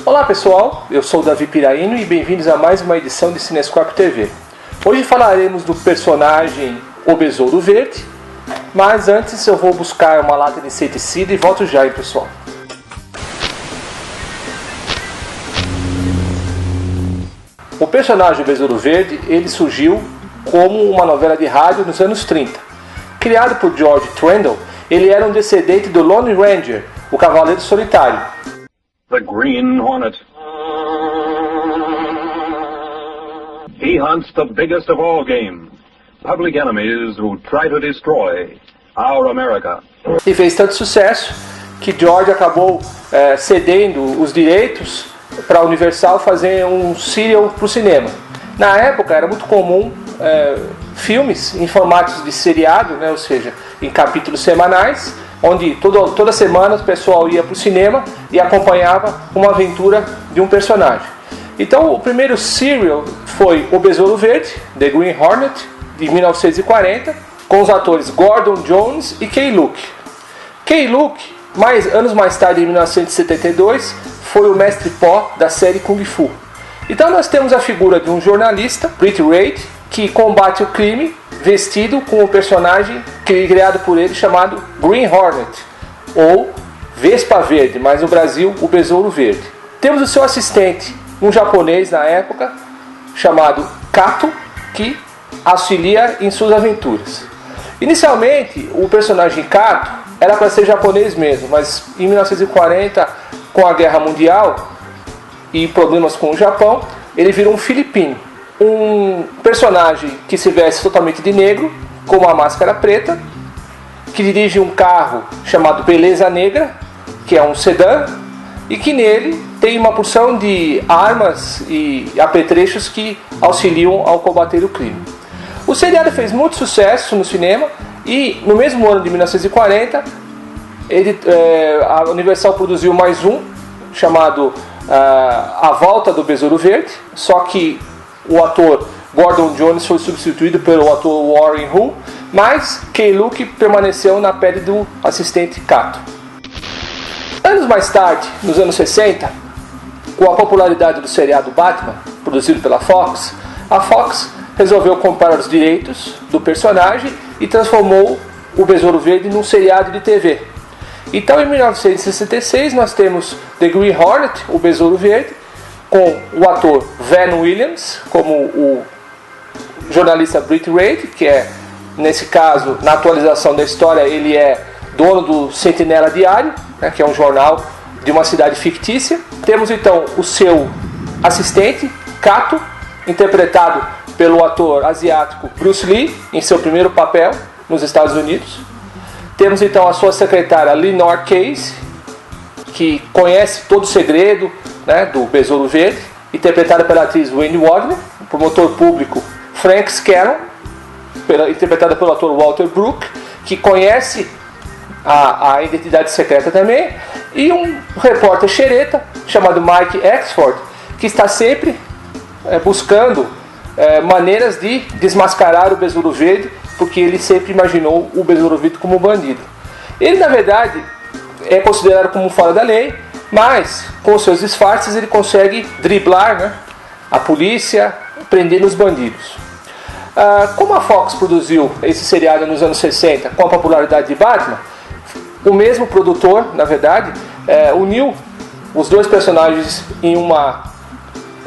Olá pessoal, eu sou o Davi Piraino e bem-vindos a mais uma edição de Cinescope TV. Hoje falaremos do personagem O Besouro Verde, mas antes eu vou buscar uma lata de inseticida e volto já, hein, pessoal. O personagem O Besouro Verde, ele surgiu como uma novela de rádio nos anos 30. Criado por George Trendle, ele era um descendente do Lone Ranger, o Cavaleiro Solitário. The Green Hornet. He hunts the biggest of all game. Public enemies who try to destroy our America. E fez tanto sucesso que George acabou cedendo os direitos para a Universal fazer um serial para o cinema. Na época era muito comum filmes em formatos de seriado, né, ou seja, em capítulos semanais, onde toda semana o pessoal ia para o cinema e acompanhava uma aventura de um personagem. Então o primeiro serial foi O Besouro Verde, The Green Hornet, de 1940, com os atores Gordon Jones e Kay Luke. Kay Luke, anos mais tarde, em 1972, foi o mestre Pó da série Kung Fu. Então nós temos a figura de um jornalista, Britt Reid, que combate o crime vestido com um personagem criado por ele chamado Green Hornet, ou Vespa Verde, mas no Brasil o Besouro Verde. Temos o seu assistente, um japonês na época, chamado Kato, que auxilia em suas aventuras. Inicialmente, o personagem Kato era para ser japonês mesmo, mas em 1940, com a Guerra Mundial e problemas com o Japão, ele virou um filipino. Um personagem que se veste totalmente de negro, com uma máscara preta, que dirige um carro chamado Beleza Negra, que é um sedã, e que nele tem uma porção de armas e apetrechos que auxiliam ao combater o crime. O seriado fez muito sucesso no cinema e no mesmo ano de 1940 a Universal produziu mais um chamado A Volta do Besouro Verde, só que o ator Gordon Jones foi substituído pelo ator Warren Hu, mas Kay Luke permaneceu na pele do assistente Kato. Anos mais tarde, nos anos 60, com a popularidade do seriado Batman, produzido pela Fox, a Fox resolveu comprar os direitos do personagem e transformou o Besouro Verde num seriado de TV. Então, em 1966, nós temos The Green Hornet, o Besouro Verde, com o ator Van Williams, como o jornalista Britt Reid, que é, nesse caso, na atualização da história, ele é dono do Sentinela Diário, né, que é um jornal de uma cidade fictícia. Temos então o seu assistente, Kato, interpretado pelo ator asiático Bruce Lee, em seu primeiro papel nos Estados Unidos. Temos então a sua secretária Lenore Case, que conhece todo o segredo, né, do Besouro Verde, interpretada pela atriz Wendy Wagner, o promotor público Frank Scanlon, interpretada pelo ator Walter Brooke, que conhece a identidade secreta também, e um repórter xereta chamado Mike Exford, que está sempre buscando maneiras de desmascarar o Besouro Verde, porque ele sempre imaginou o Besouro Verde como um bandido. Ele, na verdade, é considerado como fora da lei, mas com seus disfarces ele consegue driblar, né, a polícia, prendendo os bandidos. Como a Fox produziu esse seriado nos anos 60 com a popularidade de Batman, o mesmo produtor, na verdade, uniu os dois personagens em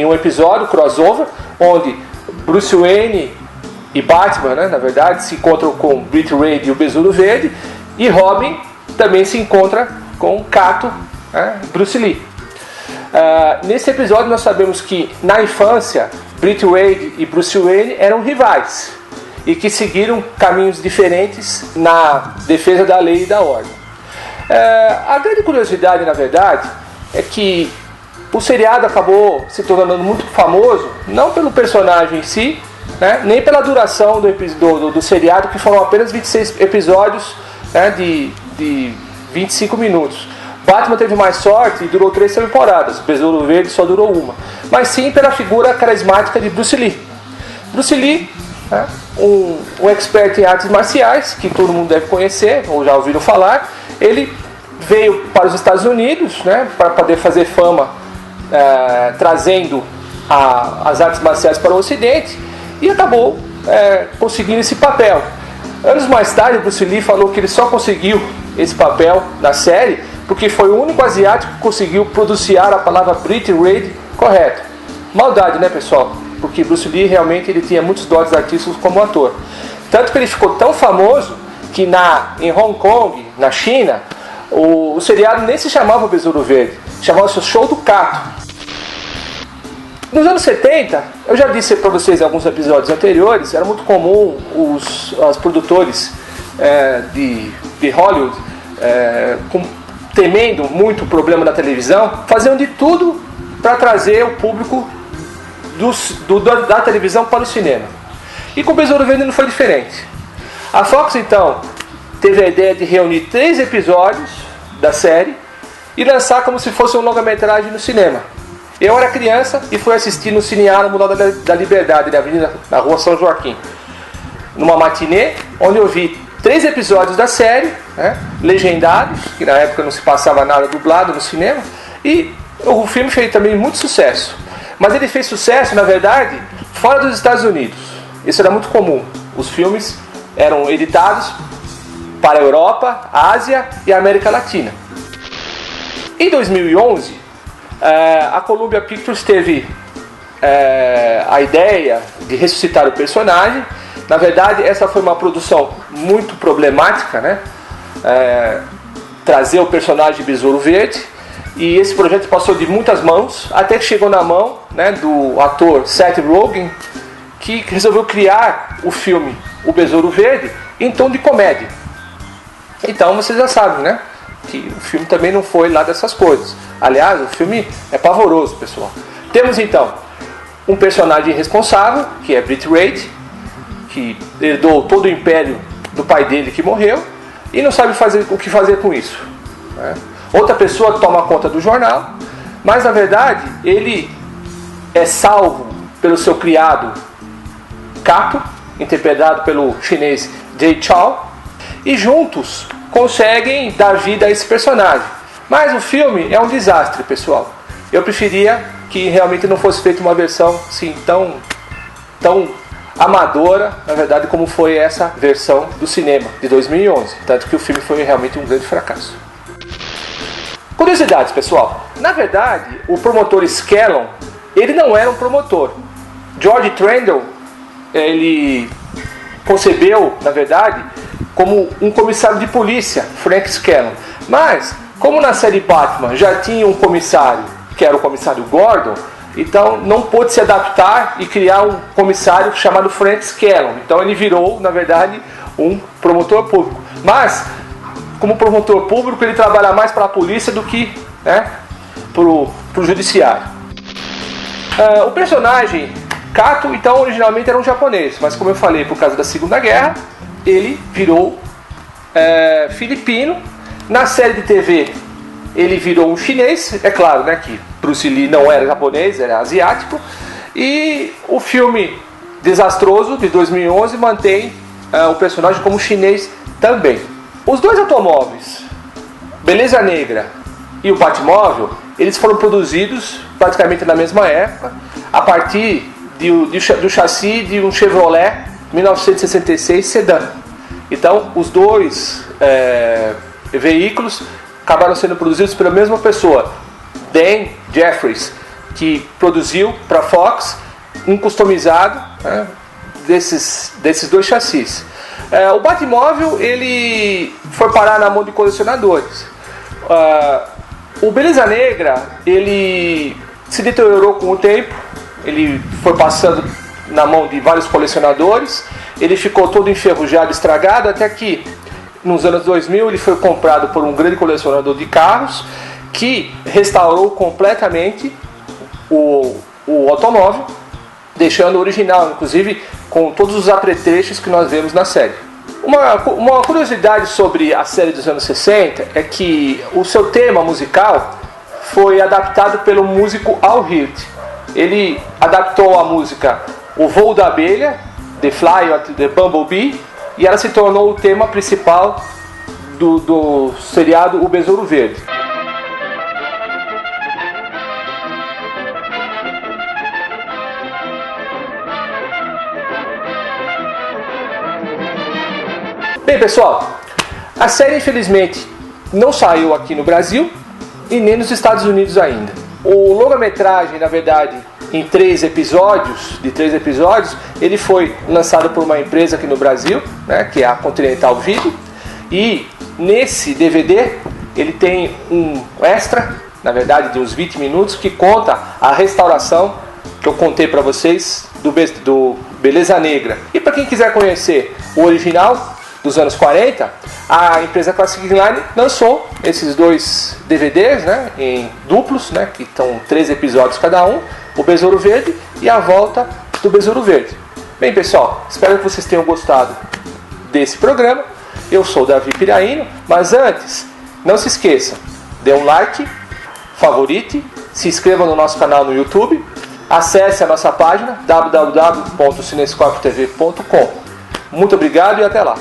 um episódio crossover, onde Bruce Wayne e Batman, né, na verdade, se encontram com Britt Reid e o Besouro Verde, e Robin também se encontra com Kato, Bruce Lee. Nesse episódio nós sabemos que na infância Britt Reid e Bruce Wayne eram rivais e que seguiram caminhos diferentes na defesa da lei e da ordem. A grande curiosidade, na verdade, é que o seriado acabou se tornando muito famoso, não pelo personagem em si, né, nem pela duração do seriado, que foram apenas 26 episódios, né, de 25 minutos. Batman teve mais sorte e durou 3 temporadas, Besouro Verde só durou uma. Mas sim pela figura carismática de Bruce Lee. Bruce Lee, né, um expert em artes marciais, que todo mundo deve conhecer, ou já ouviram falar. Ele veio para os Estados Unidos, né, para poder fazer fama trazendo as artes marciais para o Ocidente e acabou conseguindo esse papel. Anos mais tarde, Bruce Lee falou que ele só conseguiu esse papel na série porque foi o único asiático que conseguiu pronunciar a palavra Brit Raid correto. Maldade, né, pessoal? Porque Bruce Lee realmente ele tinha muitos dotes artísticos como ator. Tanto que ele ficou tão famoso que em Hong Kong, na China, o seriado nem se chamava Besouro Verde, chamava-se o Show do Kato. Nos anos 70, eu já disse para vocês em alguns episódios anteriores, era muito comum os produtores de Hollywood, temendo muito o problema da televisão, faziam de tudo para trazer o público da televisão para o cinema. E com o Besouro Verde não foi diferente. A Fox, então, teve a ideia de reunir 3 episódios da série e lançar como se fosse um longa-metragem no cinema. Eu era criança e fui assistir no Cine A no Mundo da Liberdade, na rua São Joaquim, numa matinê, onde eu vi 3 episódios da série, legendados, que na época não se passava nada dublado no cinema, e o filme fez também muito sucesso. Mas ele fez sucesso, na verdade, fora dos Estados Unidos. Isso era muito comum. Os filmes eram editados para a Europa, a Ásia e a América Latina. Em 2011, a Columbia Pictures teve a ideia de ressuscitar o personagem. Na verdade, essa foi uma produção muito problemática, né? Trazer o personagem de Besouro Verde. E esse projeto passou de muitas mãos, até que chegou na mão, né, do ator Seth Rogen, que resolveu criar o filme O Besouro Verde em tom de comédia. Então vocês já sabem, né, que o filme também não foi lá dessas coisas. Aliás, o filme é pavoroso, pessoal. Temos então um personagem responsável, que é Brit Raid, que herdou todo o império do pai dele que morreu e não sabe o que fazer com isso, né? Outra pessoa toma conta do jornal, mas na verdade ele é salvo pelo seu criado Kato, interpretado pelo chinês Jay Chou, e juntos conseguem dar vida a esse personagem. Mas o filme é um desastre, pessoal. Eu preferia que realmente não fosse feita uma versão assim tão amadora, na verdade, como foi essa versão do cinema de 2011. Tanto que o filme foi realmente um grande fracasso. Curiosidades, pessoal. Na verdade, o promotor Scallon, ele não era um promotor. George Trendle, ele concebeu, na verdade, como um comissário de polícia, Frank Scallon. Mas, como na série Batman já tinha um comissário, que era o comissário Gordon, então não pôde se adaptar e criar um comissário chamado Frank Scallon. Então ele virou, na verdade, um promotor público. Mas, como promotor público, ele trabalha mais para a polícia do que, né, para o judiciário. O personagem Kato, então, originalmente era um japonês, mas como eu falei, por causa da Segunda Guerra, ele virou filipino. Na série de TV, ele virou um chinês. É claro, né, que Bruce Lee não era japonês, era asiático. E o filme desastroso de 2011 mantém o personagem como chinês também. Os dois automóveis, Beleza Negra e o Batmóvel, eles foram produzidos praticamente na mesma época, a partir do chassi de um Chevrolet 1966 sedã. Então, os dois veículos acabaram sendo produzidos pela mesma pessoa, Dan Jeffries, que produziu para a Fox um customizado, né, desses dois chassis. O Batmóvel, ele foi parar na mão de colecionadores. O Beleza Negra, ele se deteriorou com o tempo, ele foi passando na mão de vários colecionadores, ele ficou todo enferrujado, estragado, até que nos anos 2000 ele foi comprado por um grande colecionador de carros, que restaurou completamente o automóvel, deixando o original, inclusive com todos os apetrechos que nós vemos na série. Uma curiosidade sobre a série dos anos 60 é que o seu tema musical foi adaptado pelo músico Al Hirt. Ele adaptou a música O Voo da Abelha, The Fly of the Bumblebee, e ela se tornou o tema principal do seriado O Besouro Verde. Bem, pessoal, a série infelizmente não saiu aqui no Brasil e nem nos Estados Unidos ainda. O longa-metragem, na verdade, em 3 episódios, ele foi lançado por uma empresa aqui no Brasil, né, que é a Continental Video, e nesse DVD ele tem um extra, na verdade de uns 20 minutos, que conta a restauração que eu contei para vocês do Beleza Negra. E para quem quiser conhecer o original dos anos 40, a empresa Classic Line lançou esses 2 DVDs, né, em duplos, né, que estão 3 episódios cada um, o Besouro Verde e a volta do Besouro Verde. Bem, pessoal, espero que vocês tenham gostado desse programa. Eu sou o Davi Piraino, mas antes, não se esqueça, dê um like, favorite, se inscreva no nosso canal no YouTube, acesse a nossa página www.cinescoptv.com. Muito obrigado e até lá!